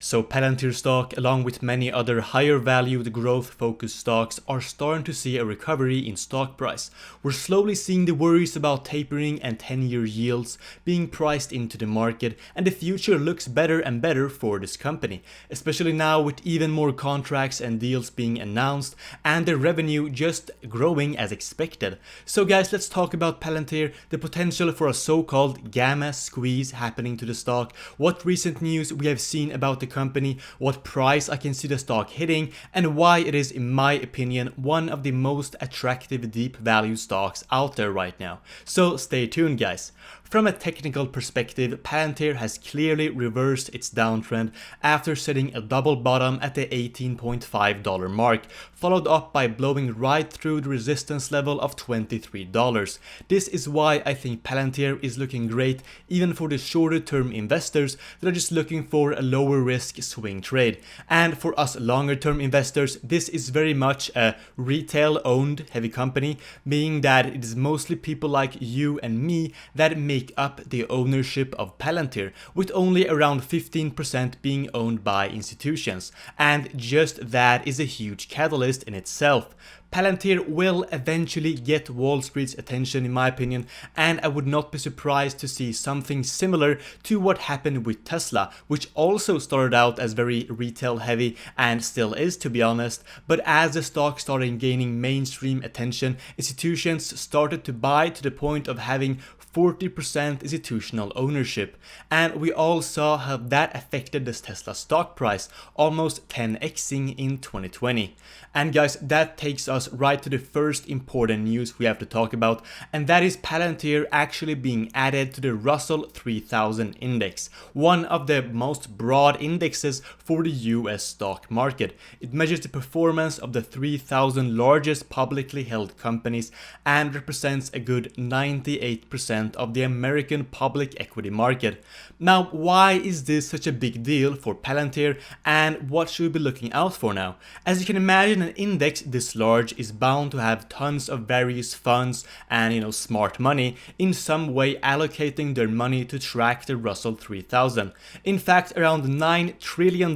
So Palantir stock, along with many other higher valued growth focused stocks, are starting to see a recovery in stock price. We're slowly seeing the worries about tapering and 10-year yields being priced into the market, and the future looks better and better for this company, especially now with even more contracts and deals being announced and the revenue just growing as expected. So guys, let's talk about Palantir, the potential for a so-called gamma squeeze happening to the stock, what recent news we have seen about the company, what price I can see the stock hitting, and why it is, in my opinion, one of the most attractive deep value stocks out there right now. So stay tuned, guys. From a technical perspective, Palantir has clearly reversed its downtrend after setting a double bottom at the $18.5 mark, followed up by blowing right through the resistance level of $23. This is why I think Palantir is looking great even for the shorter term investors that are just looking for a lower risk swing trade. And for us longer term investors, this is very much a retail owned heavy company, meaning that it is mostly people like you and me that make up the ownership of Palantir, with only around 15% being owned by institutions, and just that is a huge catalyst in itself. Palantir will eventually get Wall Street's attention, in my opinion, and I would not be surprised to see something similar to what happened with Tesla, which also started out as very retail heavy and still is, to be honest, but as the stock started gaining mainstream attention, institutions started to buy to the point of having 40% institutional ownership, and we all saw how that affected the Tesla stock price, almost 10xing in 2020. And guys, that takes us right to the first important news we have to talk about, and that is Palantir actually being added to the Russell 3000 index, one of the most broad indexes for the US stock market. It measures the performance of the 3,000 largest publicly held companies and represents a good 98% of the American public equity market. Now, why is this such a big deal for Palantir, and what should we be looking out for now? As you can imagine, an index this large is bound to have tons of various funds and smart money in some way allocating their money to track the Russell 3000. In fact, around $9 trillion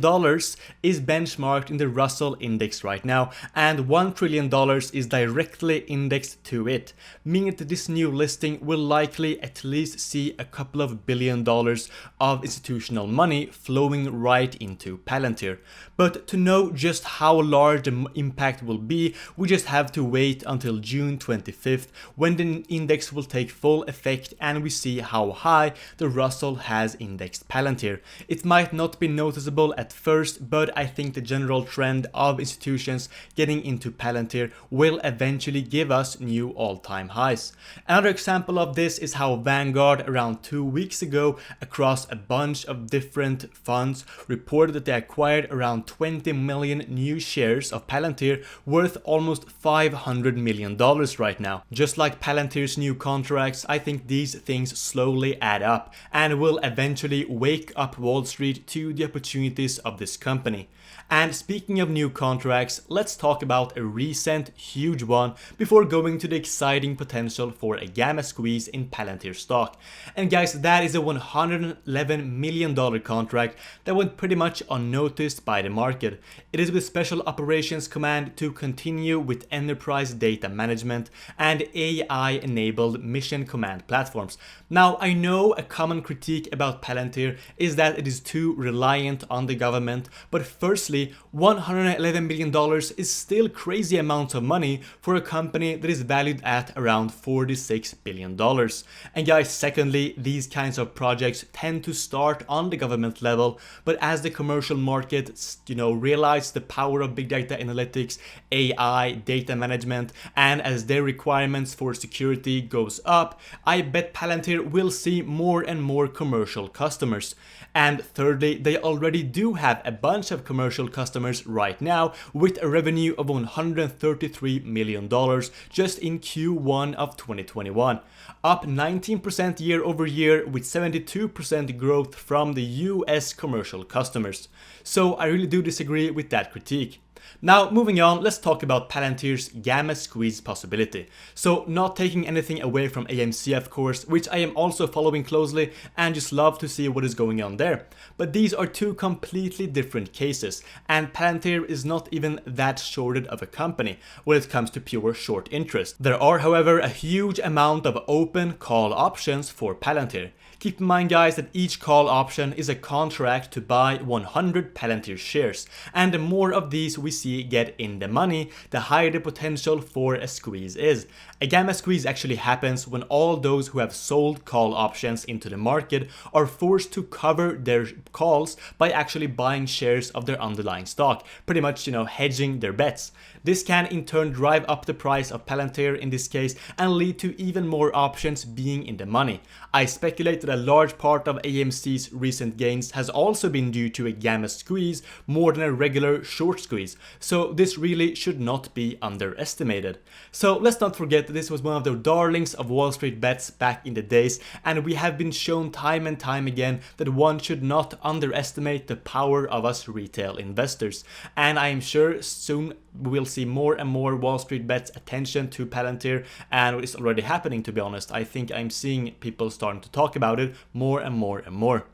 is benchmarked in the Russell index right now, and $1 trillion is directly indexed to it, meaning that this new listing will likely at least see a couple of $billion of institutional money flowing right into Palantir. But to know just how large the impact will be, we just have to wait until June 25th when the index will take full effect and we see how high the Russell has indexed Palantir. It might not be noticeable at first, but I think the general trend of institutions getting into Palantir will eventually give us new all-time highs. Another example of this is how Vanguard around 2 weeks ago, across a bunch of different funds, reported that they acquired around 20 million new shares of Palantir worth almost $500 million right now. Just like Palantir's new contracts, I think these things slowly add up and will eventually wake up Wall Street to the opportunities of this company. And speaking of new contracts, let's talk about a recent huge one before going to the exciting potential for a gamma squeeze in Palantir stock. And guys, that is a $111 million contract that went pretty much unnoticed by the market. It is with Special Operations Command to continue with enterprise data management and AI-enabled mission command platforms. Now, I know a common critique about Palantir is that it is too reliant on the government, but firstly, $111 million is still crazy amounts of money for a company that is valued at around $46 billion. And guys, secondly, these kinds of projects tend to start on the government level, but as the commercial market, realize the power of big data analytics, AI, data management, and as their requirements for security goes up, I bet Palantir will see more and more commercial customers. And thirdly, they already do have a bunch of commercial customers right now with a revenue of $133 million just in Q1 of 2021, up 19% year over year with 72% growth from the US commercial customers. So I really do disagree with that critique. Now moving on, let's talk about Palantir's gamma squeeze possibility. So not taking anything away from AMC of course, which I am also following closely and just love to see what is going on there. But these are two completely different cases, and Palantir is not even that shorted of a company when it comes to pure short interest. There are however a huge amount of open call options for Palantir. Keep in mind guys that each call option is a contract to buy 100 Palantir shares, and the more of these we see get in the money, the higher the potential for a squeeze is. A gamma squeeze actually happens when all those who have sold call options into the market are forced to cover their calls by actually buying shares of their underlying stock, pretty much, hedging their bets. This can in turn drive up the price of Palantir in this case and lead to even more options being in the money. I speculate that a large part of AMC's recent gains has also been due to a gamma squeeze more than a regular short squeeze, so this really should not be underestimated. So let's not forget that this was one of the darlings of Wall Street bets back in the days, and we have been shown time and time again that one should not underestimate the power of us retail investors. And I am sure soon we'll see more and more Wall Street bets attention to Palantir, and it's already happening, to be honest. I think I'm seeing people starting to talk about it more and more and more.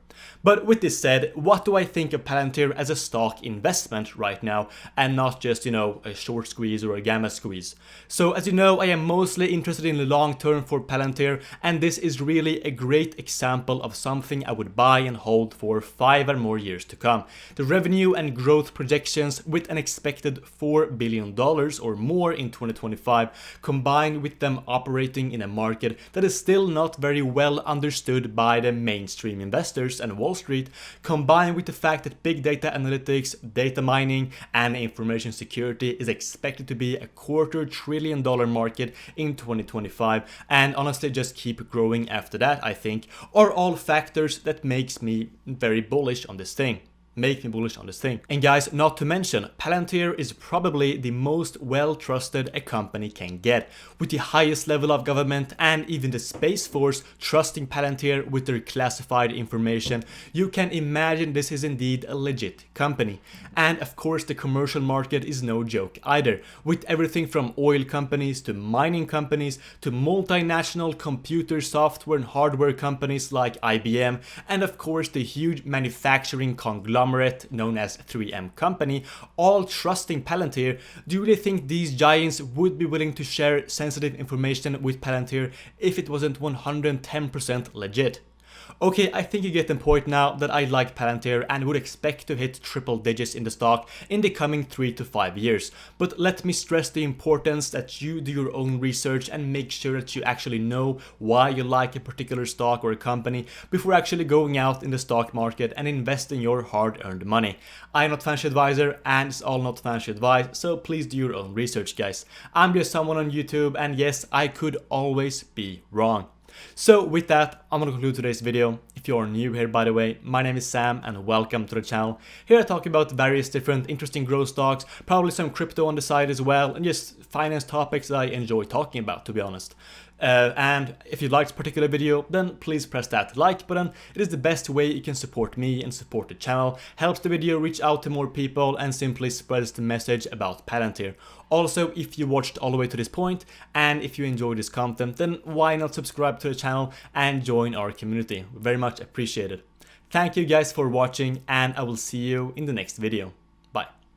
But with this said, what do I think of Palantir as a stock investment right now, and not just, a short squeeze or a gamma squeeze? So as you know, I am mostly interested in the long term for Palantir, and this is really a great example of something I would buy and hold for 5 or more years to come. The revenue and growth projections with an expected $4 billion or more in 2025, combined with them operating in a market that is still not very well understood by the mainstream investors and Wall Street, combined with the fact that big data analytics, data mining, and information security is expected to be a $250 billion market in 2025, and honestly just keep growing after that, I think, are all factors that makes me very bullish on this thing. And guys, not to mention, Palantir is probably the most well-trusted a company can get, with the highest level of government and even the Space Force trusting Palantir with their classified information. You can imagine this is indeed a legit company. And of course the commercial market is no joke either, with everything from oil companies to mining companies to multinational computer software and hardware companies like IBM, and of course the huge manufacturing conglomerate known as 3M company, all trusting Palantir. Do you really think these giants would be willing to share sensitive information with Palantir if it wasn't 110% legit? Okay, I think you get the point now that I like Palantir and would expect to hit triple digits in the stock in the coming 3 to 5 years. But let me stress the importance that you do your own research and make sure that you actually know why you like a particular stock or a company before actually going out in the stock market and investing your hard-earned money. I'm not financial advisor and it's all not financial advice, so please do your own research, guys. I'm just someone on YouTube, and yes, I could always be wrong. So with that, I'm gonna conclude today's video. If you're new here, by the way, my name is Sam and welcome to the channel. Here I talk about various different interesting growth stocks, probably some crypto on the side as well, and just finance topics that I enjoy talking about, to be honest. And if you liked this particular video, then please press that like button. It is the best way you can support me and support the channel, helps the video reach out to more people, and simply spreads the message about Palantir. Also, if you watched all the way to this point and if you enjoyed this content, then why not subscribe to the channel and join our community? Very much appreciated. Thank you guys for watching, and I will see you in the next video.